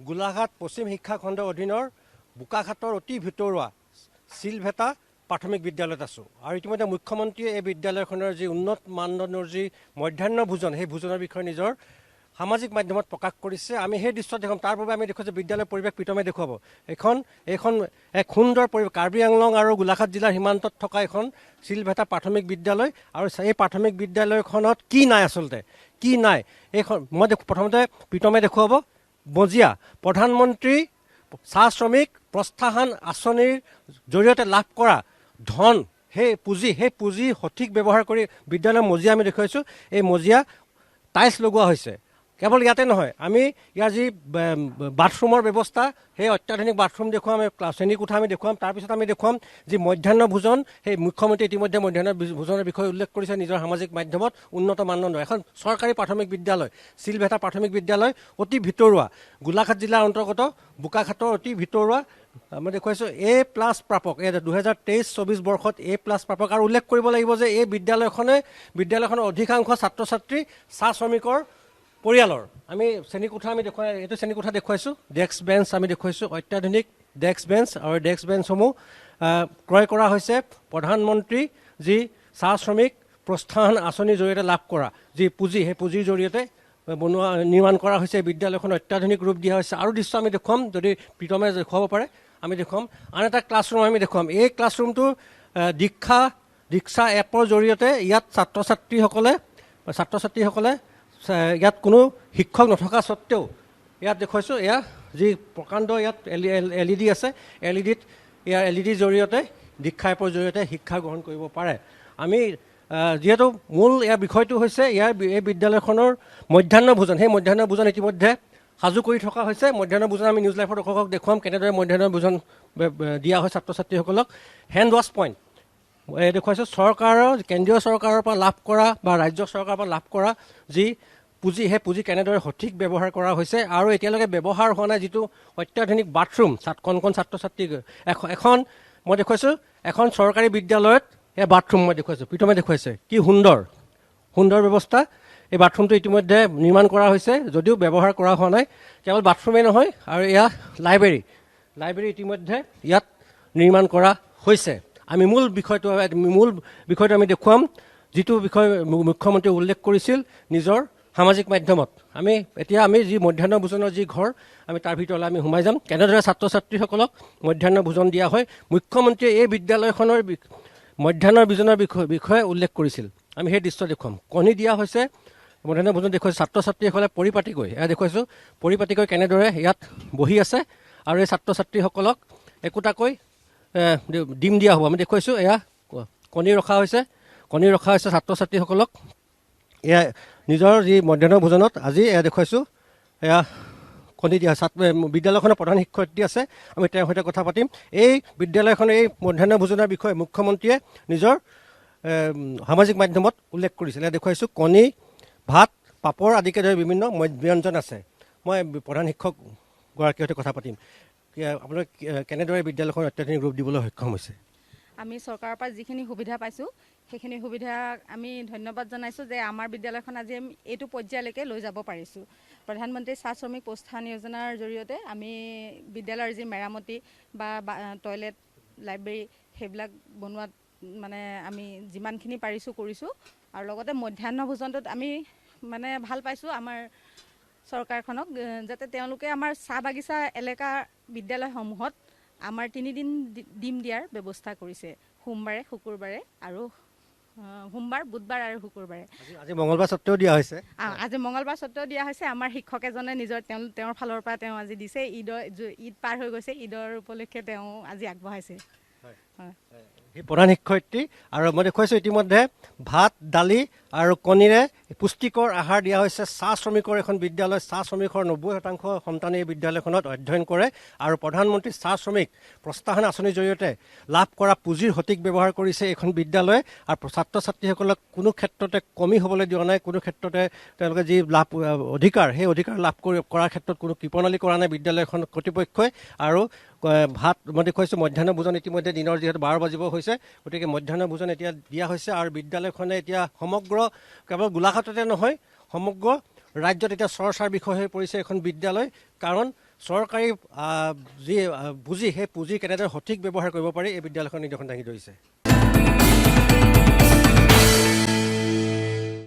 গোলাঘাট পশ্চিম শিক্ষা খণ্ডৰ অধীনৰ বোকাখাটৰ অতি ভিতৰুৱা চিলভেটা প্ৰাথমিক বিদ্যালয়ত আছোঁ আৰু ইতিমধ্যে মুখ্যমন্ত্ৰীয়ে এই বিদ্যালয়খনৰ যি উন্নত মানদণ্ডৰ যি মধ্যাহ্ন ভোজন সেই ভোজনৰ বিষয়ে নিজৰ সামাজিক মাধ্যমত প্ৰকাশ কৰিছে। আমি সেই দৃশ্য দেখাম। তাৰ বাবে আমি দেখুৱাইছোঁ বিদ্যালয়ৰ পৰিৱেশ প্ৰীতমে দেখুৱাব। এইখন এক সুন্দৰ পৰিৱেশ, কাৰ্বি আংলং আৰু গোলাঘাট জিলাৰ সীমান্তত থকা এখন চিলভেটা প্ৰাথমিক বিদ্যালয়। আৰু এই প্ৰাথমিক বিদ্যালয়খনত কি নাই, আচলতে কি নাই এইখন মই প্ৰথমতে প্ৰীতমে দেখুৱাব। মজিয়া প্ৰধানমন্ত্ৰী চাহ শ্ৰমিক প্ৰস্থান আঁচনিৰ জৰিয়তে লাভ কৰা ধন, সেই পুঁজি সঠিক ব্যৱহাৰ কৰি বিদ্যালয়ৰ মজিয়া আমি দেখুৱাইছোঁ। এই মজিয়া টাইলছ লগোৱা হৈছে। কেৱল ইয়াতে নহয়, আমি ইয়াৰ যি বাথৰুমৰ ব্যৱস্থা, সেই অত্যাধুনিক বাথৰুম দেখুৱাম, শ্ৰেণীকোঠা আমি দেখুৱাম। তাৰপিছত আমি দেখুৱাম যি মধ্যাহ্ন ভোজন, সেই মুখ্যমন্ত্ৰী ইতিমধ্যে মধ্যাহ্ন ভোজনৰ বিষয়ে উল্লেখ কৰিছে নিজৰ সামাজিক মাধ্যমত। উন্নত মানদণ্ড এখন চৰকাৰী প্ৰাথমিক বিদ্যালয়, চিলভেটা প্ৰাথমিক বিদ্যালয়, অতি ভিতৰুৱা, গোলাঘাট জিলাৰ অন্তৰ্গত বোকাখাটৰ অতি ভিতৰুৱা। আমি দেখুৱাইছোঁ A+ প্ৰাপক, এই 2023-24 বৰ্ষত A+ প্ৰাপক। আৰু উল্লেখ কৰিব লাগিব যে এই বিদ্যালয়খনৰ অধিকাংশ ছাত্ৰ ছাত্ৰী চাহ শ্ৰমিকৰ পৰিয়ালৰ। আমি শ্ৰেণীকোঠা এইটো শ্ৰেণীকোঠা দেখুৱাইছোঁ। ডেস্ক বেঞ্চ আমি দেখুৱাইছোঁ, অত্যাধুনিক ডেস্ক বেঞ্চ। আৰু ডেস্ক বেঞ্চসমূহ ক্ৰয় কৰা হৈছে প্ৰধানমন্ত্ৰী যি চাহ শ্ৰমিক প্ৰস্থান আঁচনিৰ জৰিয়তে লাভ কৰা যি পুঁজি, সেই পুঁজিৰ জৰিয়তে নিৰ্মাণ কৰা হৈছে। বিদ্যালয়খন অত্যাধুনিক ৰূপ দিয়া হৈছে। আৰু দৃশ্য আমি দেখুৱাম, যদি প্ৰীতমে দেখুৱাব পাৰে আমি দেখুৱাম। আন এটা ক্লাছৰুম আমি দেখুৱাম। এই ক্লাছৰুমটো দীক্ষা এপৰ জৰিয়তে ইয়াত ছাত্ৰ ছাত্ৰীসকলে ইয়াত কোনো শিক্ষক নথকা স্বত্তেও ইয়াত দেখুৱাইছোঁ। এয়া যি প্ৰকাণ্ড ইয়াত LED আছে, LED জৰিয়তে দীক্ষা এপৰ জৰিয়তে শিক্ষা গ্ৰহণ কৰিব পাৰে। আমি যিহেতু মূল ইয়াৰ বিষয়টো হৈছে এই বিদ্যালয়খনৰ মধ্যাহ্ন ভোজন, সেই মধ্যাহ্ন ভোজন ইতিমধ্যে সাজু কৰি থকা হৈছে। মধ্যাহ্ন ভোজন আমি নিউজ লাইভৰ দৰ্শকক দেখুৱাম কেনেদৰে মধ্যাহ্ন ভোজন দিয়া হয় ছাত্ৰ ছাত্ৰীসকলক। হেণ্ড ৱাছ পইণ্ট দেখুৱাইছোঁ। কেন্দ্ৰীয় চৰকাৰৰ পৰা লাভ কৰা বা ৰাজ্য চৰকাৰৰ পৰা লাভ কৰা যি পুঁজি, সেই পুঁজি কেনেদৰে সঠিক ব্যৱহাৰ কৰা হৈছে। আৰু এতিয়ালৈকে ব্যৱহাৰ হোৱা নাই যিটো অত্যাধুনিক বাথৰুম, কণ ছাত্ৰ ছাত্ৰী এখন মই দেখুৱাইছোঁ। এখন চৰকাৰী বিদ্যালয়ত এই বাথৰুম মই দেখুৱাইছোঁ, প্ৰীতমে দেখুৱাইছে। কি সুন্দৰ ব্যৱস্থা। এই বাথৰুমটো ইতিমধ্যে নিৰ্মাণ কৰা হৈছে, যদিও ব্যৱহাৰ কৰা হোৱা নাই। কেৱল বাথৰুমেই নহয়, আৰু এয়া লাইব্ৰেৰী ইতিমধ্যে ইয়াত নিৰ্মাণ কৰা হৈছে। আমি মূল বিষয়টো আমি দেখুৱাম, যিটো বিষয় মুখ্যমন্ত্ৰীয়ে উল্লেখ কৰিছিল নিজৰ সামাজিক মাধ্যমত। আমি যি মধ্যাহ্ন ভোজনৰ যি ঘৰ, আমি তাৰ ভিতৰলৈ আমি সোমাই যাম। কেনেদৰে ছাত্ৰ ছাত্ৰীসকলক মধ্যাহ্ন ভোজন দিয়া হয়। মুখ্যমন্ত্ৰীয়ে এই বিদ্যালয়খনৰ মধ্যাহ্ন ভোজনৰ বিষয়ে উল্লেখ কৰিছিল। আমি সেই দৃশ্য দেখুৱাম। কণী দিয়া হৈছে, মধ্যাহ্ন ভোজন দেখুৱাইছোঁ। ছাত্ৰ ছাত্ৰীসকলে পৰিপাটিকৈ কেনেদৰে ইয়াত বহি আছে। আৰু এই ছাত্ৰ ছাত্ৰীসকলক একোটাকৈ ডিম দিয়া হ'ব। আমি দেখুৱাইছোঁ এয়া কণী ৰখা হৈছে ছাত্ৰ ছাত্ৰীসকলক। এয়া নিজৰ যি মধ্যাহ্ন ভোজনত আজি এয়া দেখুৱাইছোঁ, এয়া কণী দিয়া। বিদ্যালয়খনৰ প্ৰধান শিক্ষয়িত্ৰী আছে, আমি তেওঁৰ সৈতে কথা পাতিম। এই বিদ্যালয়খনৰ এই মধ্যাহ্ন ভোজনৰ বিষয়ে মুখ্যমন্ত্ৰীয়ে নিজৰ সামাজিক মাধ্যমত উল্লেখ কৰিছিল। এয়া দেখুৱাইছোঁ কণী, ভাত, পাপৰ আদিকে ধৰি বিভিন্ন ব্যঞ্জন আছে। মই প্ৰধান শিক্ষকগৰাকীৰ সৈতে কথা পাতিম। আপোনালোকে কেনেদৰে বিদ্যালয়খন অত্যাধুনিক ৰূপ দিবলৈ সক্ষম হৈছে? আমি চৰকাৰৰ পৰা যিখিনি সুবিধা পাইছোঁ সেইখিনি সুবিধা আমি ধন্যবাদ জনাইছোঁ যে আমাৰ বিদ্যালয়খন আজি এইটো পৰ্যায়লৈকে লৈ যাব পাৰিছোঁ। প্ৰধানমন্ত্ৰী চাহ শ্ৰমিক প্ৰস্থান যোজনাৰ জৰিয়তে আমি বিদ্যালয়ৰ যি মেৰামতি বা টয়লেট, লাইব্ৰেৰী সেইবিলাক বনোৱাত আমি যিমানখিনি পাৰিছোঁ কৰিছোঁ। আৰু লগতে মধ্যাহ্ন ভোজনটোত আমি ভাল পাইছোঁ আমাৰ চৰকাৰখনক, যাতে তেওঁলোকে আমাৰ চাহ বাগিচা এলেকা বিদ্যালয়সমূহত আমাৰ 3 দিন ডিম দিয়াৰ ব্যৱস্থা কৰিছে। সোমবাৰে, শুকুৰবাৰে আৰু সোমবাৰ, বুধবাৰ আৰু শুকুৰবাৰে। আজি মঙলবাৰ স্বত্তেও দিয়া হৈছে। আজি মঙলবাৰ স্বত্তেও দিয়া হৈছে। আমাৰ শিক্ষক এজনে তেওঁৰ ফালৰ পৰা তেওঁ আজি দিছে। ঈদ পাৰ হৈ গৈছে, ঈদৰ উপলক্ষে তেওঁ আজি আগবঢ়াইছে। সেই প্ৰধান শিক্ষয়িত্ৰী। আৰু মই দেখুৱাইছোঁ ইতিমধ্যে ভাত, দালি আৰু কণীৰে পুষ্টিকৰ আহাৰ দিয়া হৈছে। চাহ শ্ৰমিকৰ এখন বিদ্যালয়, চাহ শ্ৰমিকৰ 90% সন্তানে এই বিদ্যালয়খনত অধ্যয়ন কৰে। আৰু প্ৰধানমন্ত্ৰী চাহ শ্ৰমিক প্ৰস্থান আঁচনিৰ জৰিয়তে লাভ কৰা পুঁজিৰ সঠিক ব্যৱহাৰ কৰিছে এইখন বিদ্যালয়ে। আৰু ছাত্ৰ ছাত্ৰীসকলক কোনো ক্ষেত্ৰতে কমি হ'বলৈ দিয়া নাই। কোনো ক্ষেত্ৰতে তেওঁলোকে যি অধিকাৰ, সেই অধিকাৰ লাভ কৰাৰ ক্ষেত্ৰত কোনো কৃপণালি কৰা নাই বিদ্যালয়খন কৰ্তৃপক্ষই। আৰু ভাত মই দেখুৱাইছোঁ মধ্যাহ্ন ভোজন ইতিমধ্যে দিনৰ যিহেতু 12 বাজিব হৈছে, গতিকে মধ্যাহ্ন ভোজন এতিয়া দিয়া হৈছে। আৰু বিদ্যালয়খনে এতিয়া সমগ্ৰ কেৱল গোলাঘাটতে নহয়, সমগ্ৰ ৰাজ্যত এতিয়া চৰ্চাৰ বিষয় হৈ পৰিছে এখন বিদ্যালয়। কাৰণ চৰকাৰী যি পুঁজি সেই পুঁজি কেনেদৰে সঠিক ব্যৱহাৰ কৰিব পাৰি এই বিদ্যালয়খন নিদৰ্শন দাঙি ধৰিছে।